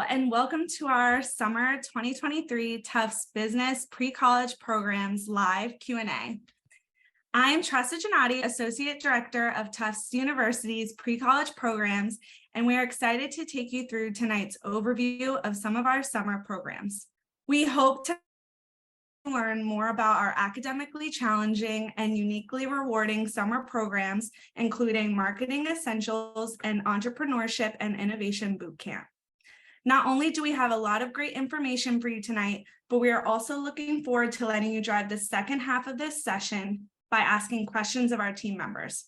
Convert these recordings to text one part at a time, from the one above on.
and welcome to our summer 2023 Tufts Business Pre-College Programs live Q&A. I'm Tressa Gennady, Associate Director of Tufts University's Pre-College Programs, and we are excited to take you through tonight's overview of some of our summer programs. We hope to learn more about our academically challenging and uniquely rewarding summer programs, including Marketing Essentials and Entrepreneurship and Innovation Bootcamp. Not only do we have a lot of great information for you tonight, but we are also looking forward to letting you drive the second half of this session by asking questions of our team members.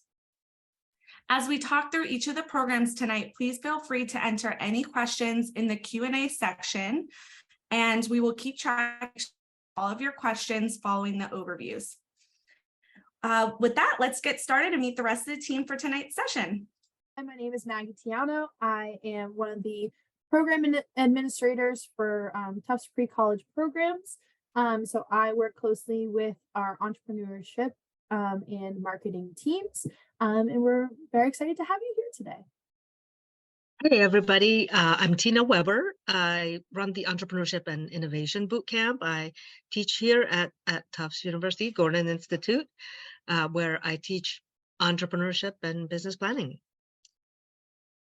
As we talk through each of the programs tonight, please feel free to enter any questions in the Q&A section, and we will keep track of all of your questions following the overviews. With that, let's get started and meet the rest of the team for tonight's session. Hi, my name is Maggie Tiano. I am one of the program administrators for Tufts pre-college programs. So I work closely with our entrepreneurship and marketing teams, and we're very excited to have you here today. Hey everybody, I'm Tina Weber. I run the Entrepreneurship and Innovation Bootcamp. I teach here at Tufts University Gordon Institute, where I teach entrepreneurship and business planning.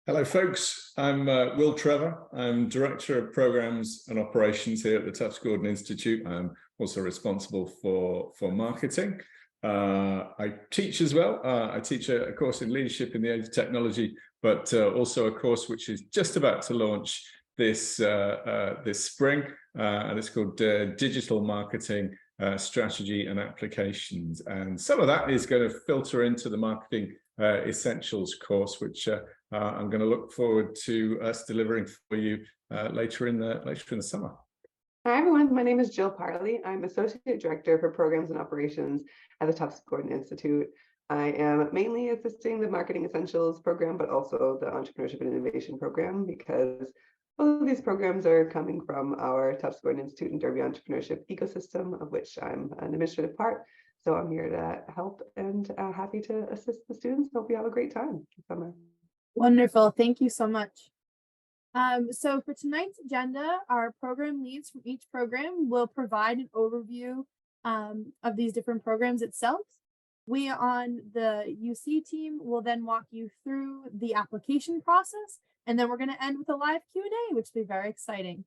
Hello folks, I'm Will Trevor. I'm Director of Programs and Operations here at the Tufts Gordon Institute. I'm also responsible for marketing. I teach as well. I teach a course in leadership in the age of technology, but also a course which is just about to launch this spring, and it's called Digital Marketing Strategy and Applications. And some of that is going to filter into the Marketing Essentials course, which I'm going to look forward to us delivering for you later in the summer. Hi everyone, my name is Jill Parley. I'm Associate Director for Programs and Operations at the Tufts Gordon Institute. I am mainly assisting the Marketing Essentials program, but also the Entrepreneurship and Innovation program, because both of these programs are coming from our Tufts Gordon Institute and Derby Entrepreneurship ecosystem, of which I'm an administrative part. So I'm here to help and happy to assist the students. Hope you have a great time this summer. Wonderful, thank you so much. So for tonight's agenda, our program leads from each program will provide an overview of these different programs itself. We on the UC team will then walk you through the application process, and then we're going to end with a live Q&A, which will be very exciting.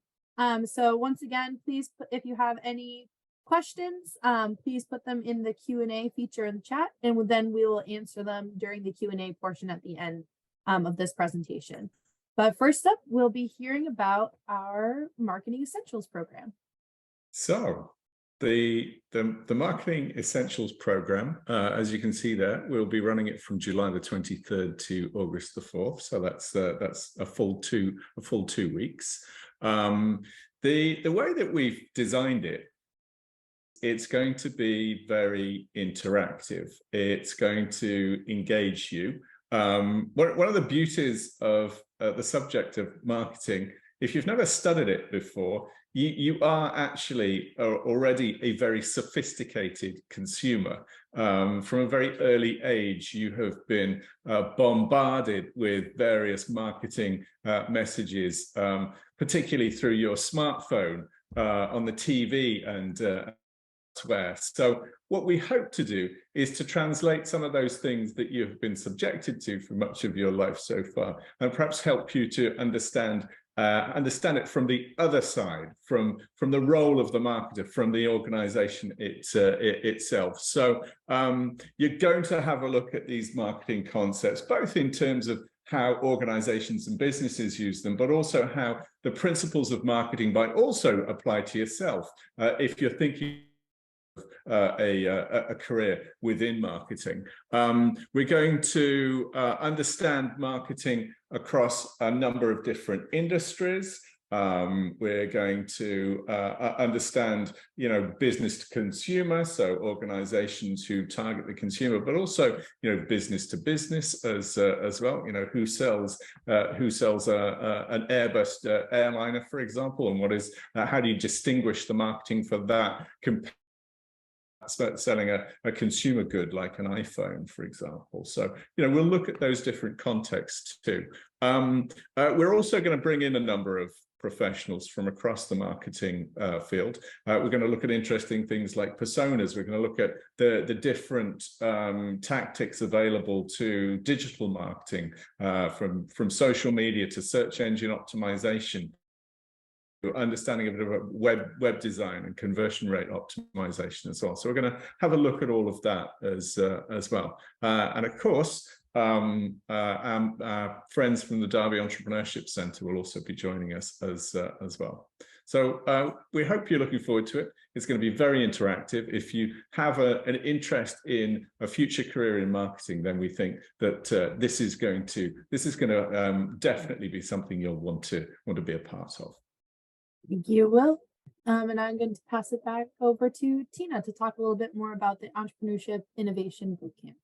So once again, please, if you have any questions, please put them in the Q&A feature in the chat, and then we will answer them during the Q&A portion at the end of this presentation. But first up, we'll be hearing about our Marketing Essentials program. So the Marketing Essentials program, as you can see there, we'll be running it from July the 23rd to August the 4th. So that's a full two weeks. The way that we've designed it, it's going to be very interactive. It's going to engage you. One of the beauties of the subject of marketing, if you've never studied it before, you are actually already a very sophisticated consumer. From a very early age, you have been bombarded with various marketing messages, particularly through your smartphone, on the TV and elsewhere. So what we hope to do is to translate some of those things that you have been subjected to for much of your life so far, and perhaps help you to understand it from the other side, from the role of the marketer, from the organization itself. So you're going to have a look at these marketing concepts, both in terms of how organizations and businesses use them, but also how the principles of marketing might also apply to yourself if you're thinking a career within marketing. We're going to understand marketing across a number of different industries. We're going to understand, business to consumer, so organizations who target the consumer, but also, business to business as well. Who sells an Airbus airliner, for example, and how do you distinguish the marketing for that compared selling a consumer good like an iPhone, for example. So, we'll look at those different contexts too. We're also going to bring in a number of professionals from across the marketing field. We're going to look at interesting things like personas. We're going to look at the different tactics available to digital marketing, from social media to search engine optimization, understanding a bit of web design and conversion rate optimization as well. So we're going to have a look at all of that as well. And of course, our friends from the Derby Entrepreneurship Centre will also be joining us as well. So we hope you're looking forward to it. It's going to be very interactive. If you have an interest in a future career in marketing, then we think that this is going to definitely be something you'll want to be a part of. Thank you, Will. And I'm going to pass it back over to Tina to talk a little bit more about the Entrepreneurship Innovation Bootcamp.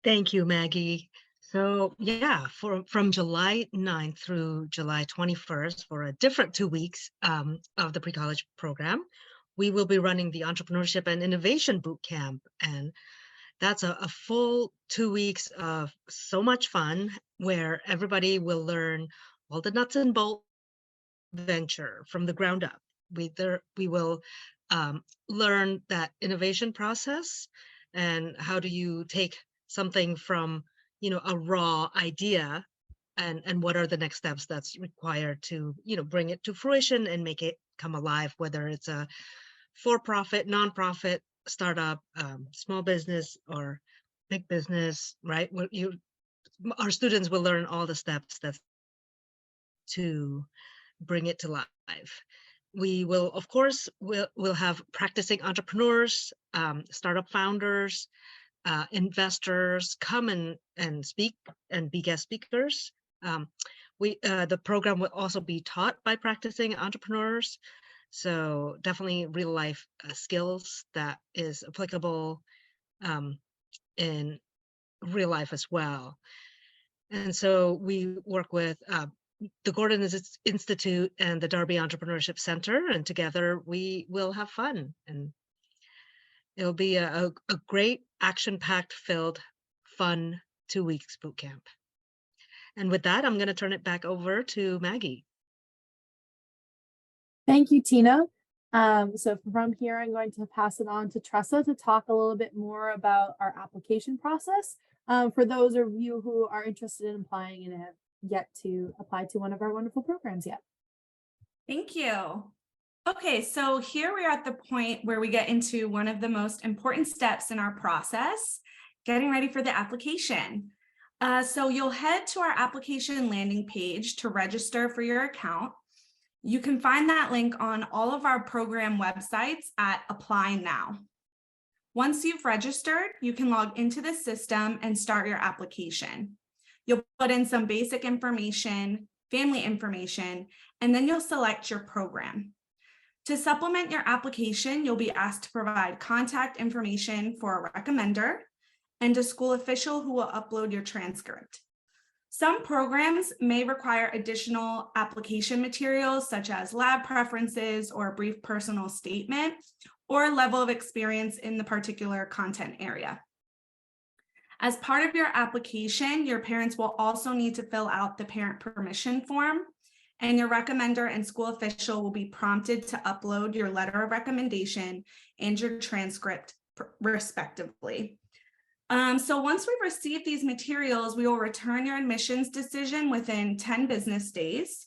Thank you, Maggie. So yeah, from July 9th through July 21st, for a different 2 weeks of the pre-college program, we will be running the Entrepreneurship and Innovation Bootcamp. And that's a full 2 weeks of so much fun, where everybody will learn all the nuts and bolts venture from the ground up. We will learn that innovation process, and how do you take something from a raw idea, and what are the next steps that's required to bring it to fruition and make it come alive, whether it's a for-profit, nonprofit, startup, small business, or big business, right? Our students will learn all the steps to bring it to life. We will, of course, we'll have practicing entrepreneurs, startup founders, investors come and speak and be guest speakers. The program will also be taught by practicing entrepreneurs. So definitely real life skills that is applicable in real life as well. And so we work with the Gordon Institute and the Derby Entrepreneurship Center, and together we will have fun, and it'll be a great action-packed filled fun 2 weeks boot camp. And with that, I'm going to turn it back over to Maggie. Thank you, Tina. So from here, I'm going to pass it on to Tressa to talk a little bit more about our application process for those of you who are interested in applying and have yet to apply to one of our wonderful programs yet. Thank you. Okay, so here we are at the point where we get into one of the most important steps in our process, getting ready for the application. So you'll head to our application landing page to register for your account. You can find that link on all of our program websites at Apply Now. Once you've registered, you can log into the system and start your application. You'll put in some basic information, family information, and then you'll select your program. To supplement your application, you'll be asked to provide contact information for a recommender and a school official who will upload your transcript. Some programs may require additional application materials such as lab preferences or a brief personal statement or level of experience in the particular content area. As part of your application, your parents will also need to fill out the parent permission form, and your recommender and school official will be prompted to upload your letter of recommendation and your transcript respectively. So once we've received these materials, we will return your admissions decision within 10 business days.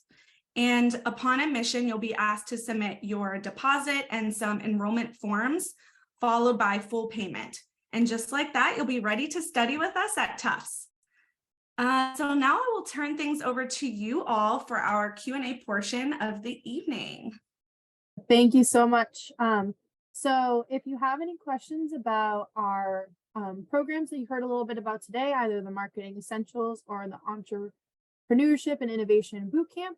And upon admission, you'll be asked to submit your deposit and some enrollment forms, followed by full payment. And just like that, you'll be ready to study with us at Tufts. So now I will turn things over to you all for our Q&A portion of the evening. Thank you so much. So if you have any questions about our programs that you heard a little bit about today, either the Marketing Essentials or the Entrepreneurship and Innovation Bootcamp,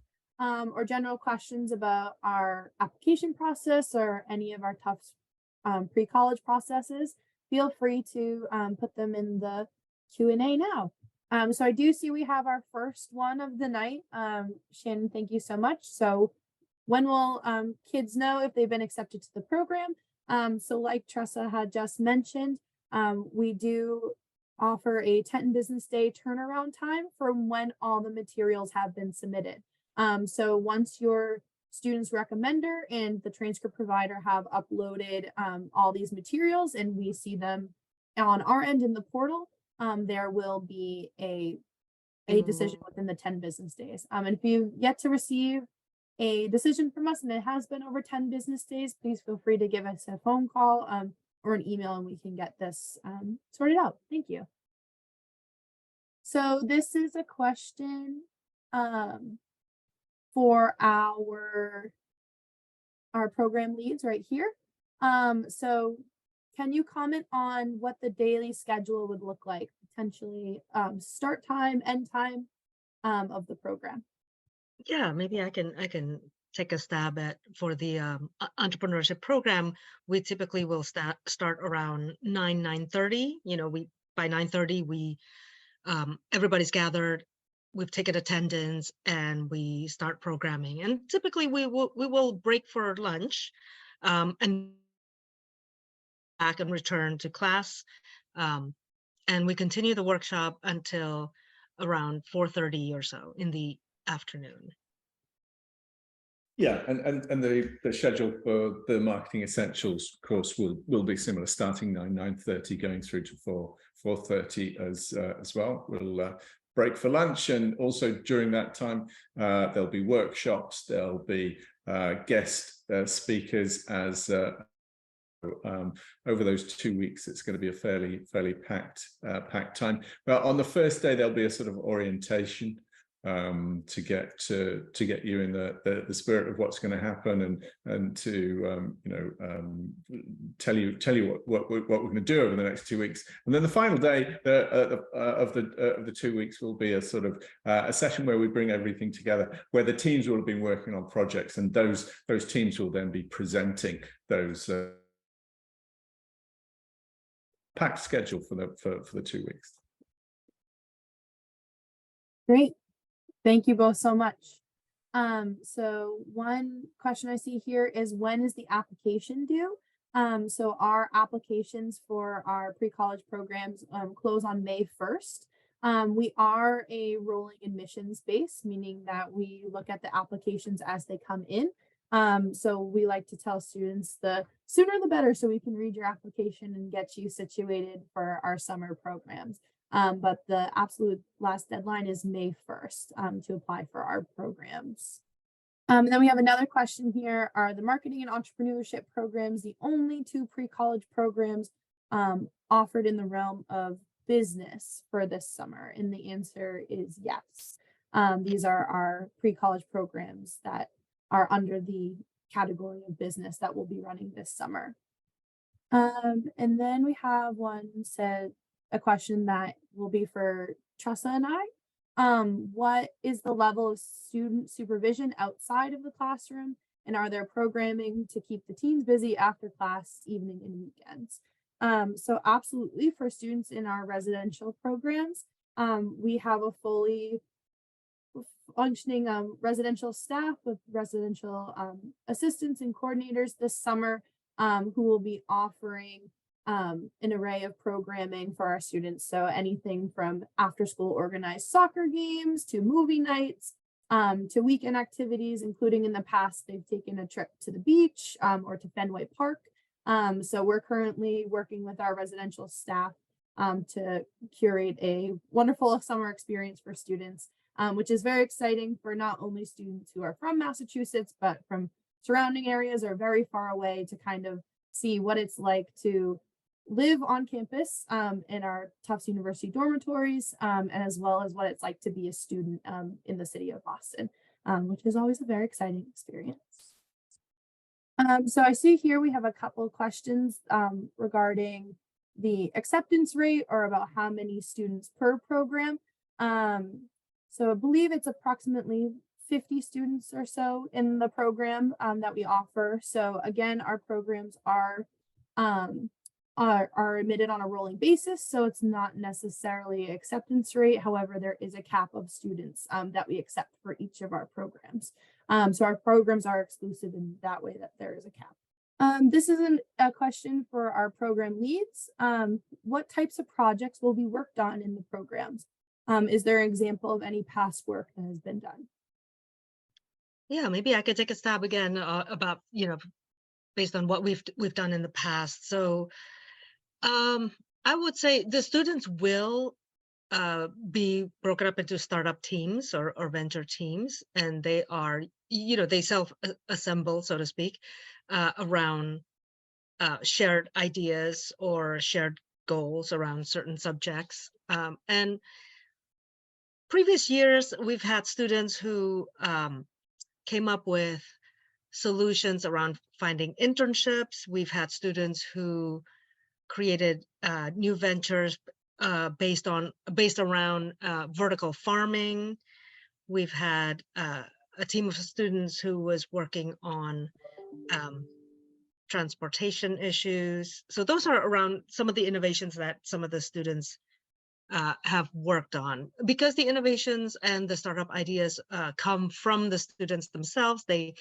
or general questions about our application process or any of our Tufts pre-college processes, feel free to put them in the Q&A now. So I do see we have our first one of the night. Shannon, thank you so much. So when will kids know if they've been accepted to the program? So like Tressa had just mentioned, we do offer a 10 business day turnaround time from when all the materials have been submitted. So once your student's recommender and the transcript provider have uploaded all these materials and we see them on our end in the portal, there will be a decision within the 10 business days. And if you yet to receive a decision from us and it has been over 10 business days, please feel free to give us a phone call or an email and we can get this sorted out. Thank you. So this is a question for our program leads right here. So can you comment on what the daily schedule would look like, potentially start time, end time of the program? Yeah, maybe I can take a stab at for the entrepreneurship program. We typically will start around 9:30. You know, by 9:30 we everybody's gathered. We've taken attendance and we start programming. And typically we will break for lunch and back and return to class. And we continue the workshop until around 4:30 or so in the afternoon. Yeah, and the schedule for the marketing essentials course will be similar, starting 9:30, going through to 4:30 as well. We'll break for lunch, and also during that time there'll be workshops, there'll be guest speakers as over those 2 weeks. It's going to be a fairly packed time. But on the first day there'll be a sort of orientation to get you in the spirit of what's going to happen, and to tell you what we're going to do over the next 2 weeks. And then the final day of the 2 weeks will be a sort of a session where we bring everything together, where the teams will have been working on projects, and those teams will then be presenting those packed schedule for the 2 weeks. Great. Thank you both so much. So one question I see here is, when is the application due? So our applications for our pre-college programs close on May 1st. We are a rolling admissions base, meaning that we look at the applications as they come in. So we like to tell students the sooner the better, so we can read your application and get you situated for our summer programs. But the absolute last deadline is May 1st to apply for our programs. And then we have another question here: are the marketing and entrepreneurship programs the only 2 pre-college programs offered in the realm of business for this summer? And the answer is yes. These are our pre-college programs that are under the category of business that we'll be running this summer. And then we have a question that will be for Tressa and I. What is the level of student supervision outside of the classroom? And are there programming to keep the teens busy after class, evening and weekends? So absolutely, for students in our residential programs, we have a fully functioning residential staff with residential assistants and coordinators this summer who will be offering an array of programming for our students. So anything from after school organized soccer games to movie nights to weekend activities, including in the past they've taken a trip to the beach or to Fenway Park. So we're currently working with our residential staff to curate a wonderful summer experience for students, which is very exciting for not only students who are from Massachusetts, but from surrounding areas or very far away, to kind of see what it's like to live on campus in our Tufts University dormitories, and as well as what it's like to be a student in the city of Boston, which is always a very exciting experience. So I see here we have a couple of questions regarding the acceptance rate, or about how many students per program. So I believe it's approximately 50 students or so in the program that we offer. So again, our programs are admitted on a rolling basis, so it's not necessarily acceptance rate. However, there is a cap of students that we accept for each of our programs. So our programs are exclusive in that way, that there is a cap. This is a question for our program leads. What types of projects will be worked on in the programs? Is there an example of any past work that has been done? Yeah, maybe I could take a stab again about, based on what we've done in the past. So I would say the students will be broken up into startup teams or venture teams, and they are, they self-assemble, so to speak, around shared ideas or shared goals around certain subjects. And previous years, we've had students who came up with solutions around finding internships. We've had students who created new ventures based around vertical farming. We've had a team of students who was working on transportation issues. So those are around some of the innovations that some of the students have worked on. Because the innovations and the startup ideas come from the students themselves, they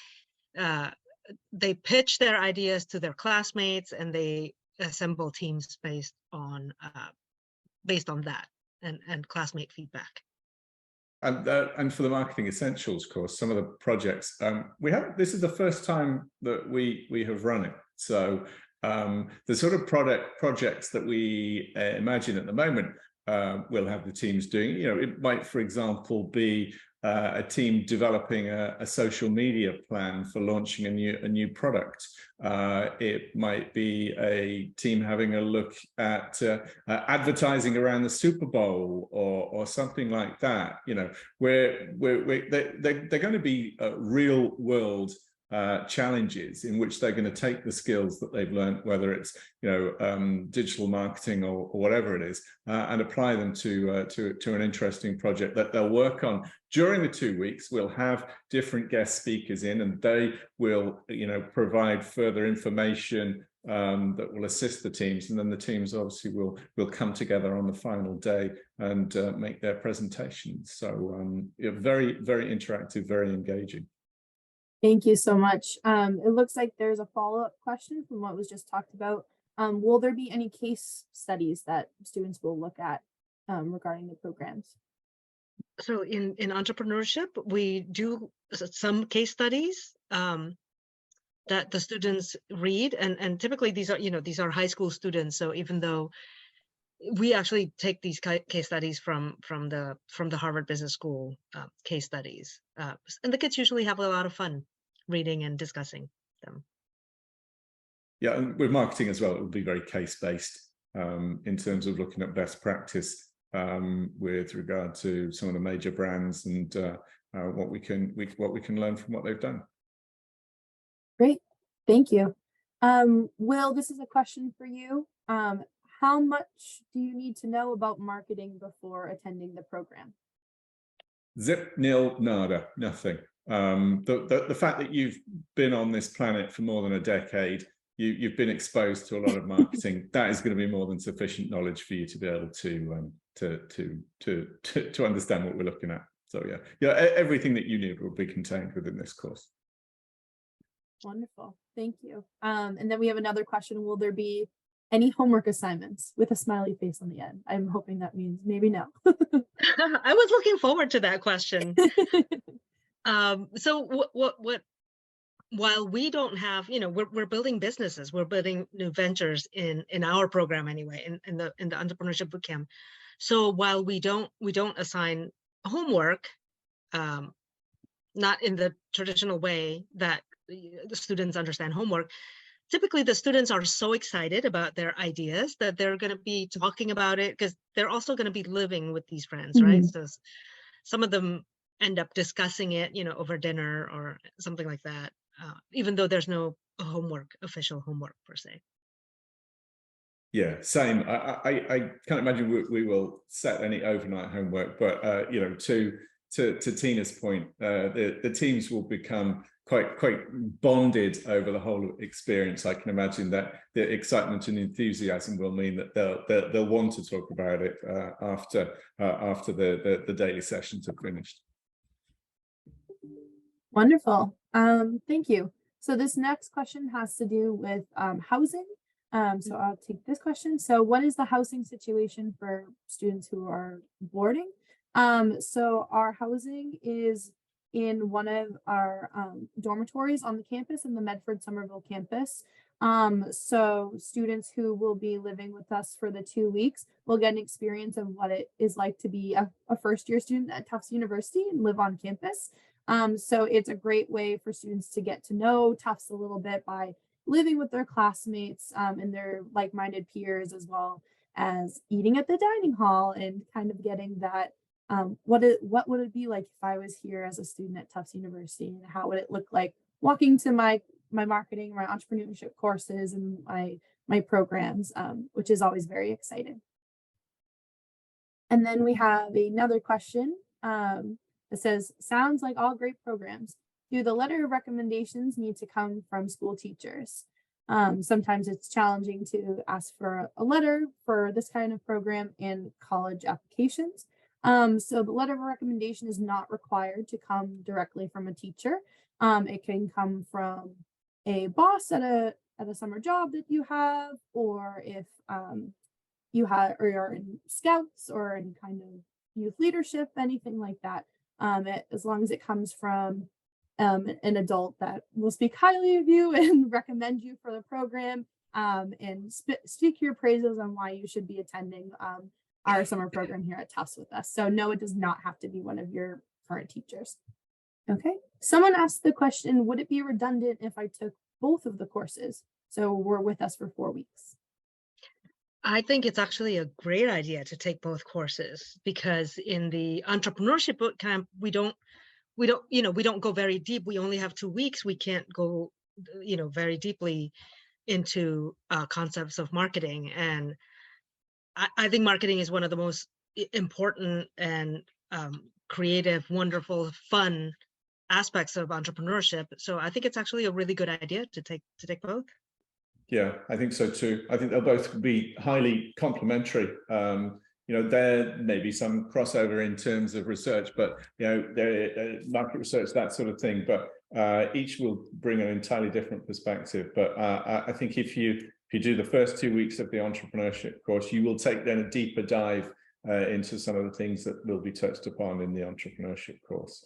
pitch their ideas to their classmates, and they assemble teams based on that and classmate feedback. And for the Marketing Essentials course, some of the projects this is the first time that we have run it. So the sort of projects that we imagine at the moment we'll have the teams doing, it might, for example, be a team developing a social media plan for launching a new product. It might be a team having a look at advertising around the Super Bowl or something like that. Where they're going to be real world challenges in which they're going to take the skills that they've learned, whether it's digital marketing or whatever it is, and apply them to an interesting project that they'll work on. During the 2 weeks, we'll have different guest speakers in, and they will provide further information that will assist the teams, and then the teams obviously will come together on the final day and make their presentations. So very, very interactive, very engaging. Thank you so much. It looks like there's a follow-up question from what was just talked about. Will there be any case studies that students will look at regarding the programs? So in entrepreneurship, we do some case studies that the students read, and typically these are high school students. So even though we actually take these case studies from the Harvard Business School case studies, and the kids usually have a lot of fun reading and discussing them. Yeah, and with marketing as well, it will be very case-based in terms of looking at best practice with regard to some of the major brands and what we can learn from what they've done. Great, thank you. Will, this is a question for you. How much do you need to know about marketing before attending the program? Zip, nil, nada, nothing. The fact that you've been on this planet for more than a decade, you've been exposed to a lot of marketing. That is going to be more than sufficient knowledge for you to be able to understand what we're looking at. So yeah, everything that you need will be contained within this course. Wonderful, thank you. And then we have another question. Will there be any homework assignments, with a smiley face on the end? I'm hoping that means maybe no. I was looking forward to that question. So what while we don't have, we're building businesses, we're building new ventures in our program anyway, in the Entrepreneurship Bootcamp. So while we don't assign homework, not in the traditional way that the students understand homework, typically the students are so excited about their ideas that they're going to be talking about it, because they're also going to be living with these friends, right? So some of them end up discussing it, over dinner or something like that, even though there's no official homework per se. Yeah, same. I can't imagine we will set any overnight homework, but to Tina's point, the teams will become quite bonded over the whole experience. I can imagine that the excitement and enthusiasm will mean that they'll want to talk about it after the daily sessions are finished. Wonderful. Thank you. So this next question has to do with housing. So I'll take this question. So what is the housing situation for students who are boarding? So our housing is in one of our dormitories on the campus, in the Medford Somerville campus. So students who will be living with us for the 2 weeks will get an experience of what it is like to be a first-year student at Tufts University and live on campus. So it's a great way for students to get to know Tufts a little bit by living with their classmates and their like-minded peers, as well as eating at the dining hall and kind of getting that what would it be like if I was here as a student at Tufts University, and how would it look like walking to my marketing, my entrepreneurship courses, and my programs, which is always very exciting. And then we have another question that says, sounds like all great programs. Do the letter of recommendations need to come from school teachers? Sometimes it's challenging to ask for a letter for this kind of program in college applications. So the letter of recommendation is not required to come directly from a teacher. It can come from a boss at a summer job that you have, or if you have, or you're in scouts or any kind of youth leadership, anything like that. As long as it comes from an adult that will speak highly of you and recommend you for the program, and speak your praises on why you should be attending our summer program here at Tufts with us. So no, it does not have to be one of your current teachers. Okay, someone asked the question, would it be redundant if I took both of the courses? So we're with us for 4 weeks. I think it's actually a great idea to take both courses, because in the entrepreneurship bootcamp, we don't go very deep. We only have 2 weeks. We can't go, very deeply into concepts of marketing. And I think marketing is one of the most important and creative, wonderful, fun aspects of entrepreneurship. So I think it's actually a really good idea to take both. Yeah, I think so too. I think they'll both be highly complementary. There may be some crossover in terms of research, but market research, that sort of thing. But each will bring an entirely different perspective. But I think if you do the first 2 weeks of the entrepreneurship course, you will take then a deeper dive into some of the things that will be touched upon in the entrepreneurship course.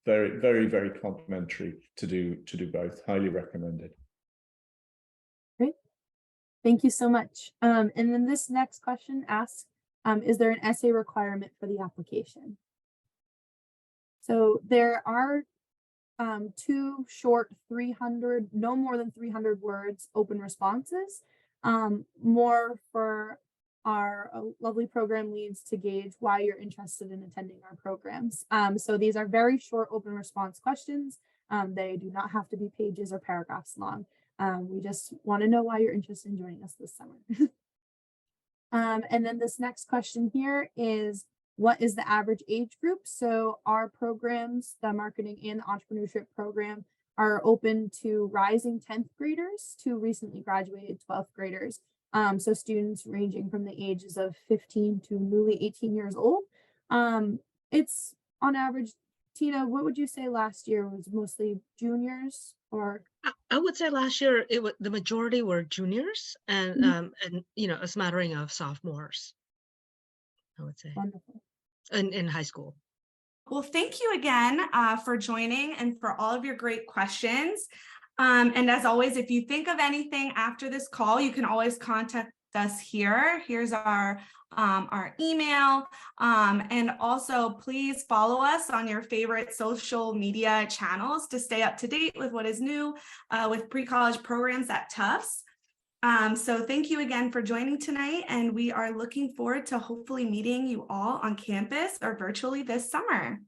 Very, very, very complementary to do both. Highly recommended. Great. Thank you so much. And then this next question asks, is there an essay requirement for the application? So there are 2 short 300, no more than 300 words open responses, more for our lovely program leads to gauge why you're interested in attending our programs. So these are very short open response questions. They do not have to be pages or paragraphs long. We just want to know why you're interested in joining us this summer. And then this next question here is, what is the average age group? So our programs, the marketing and the entrepreneurship program, are open to rising 10th graders to recently graduated 12th graders. So students ranging from the ages of 15 to newly 18 years old. It's on average, Tina, what would you say last year was mostly juniors, or? I would say last year the majority were juniors, and a smattering of sophomores, I would say. Wonderful. In high school. Well, thank you again for joining and for all of your great questions. And as always, if you think of anything after this call, you can always contact us here. Here's our email. And also please follow us on your favorite social media channels to stay up to date with what is new with pre-college programs at Tufts. So thank you again for joining tonight, and we are looking forward to hopefully meeting you all on campus or virtually this summer.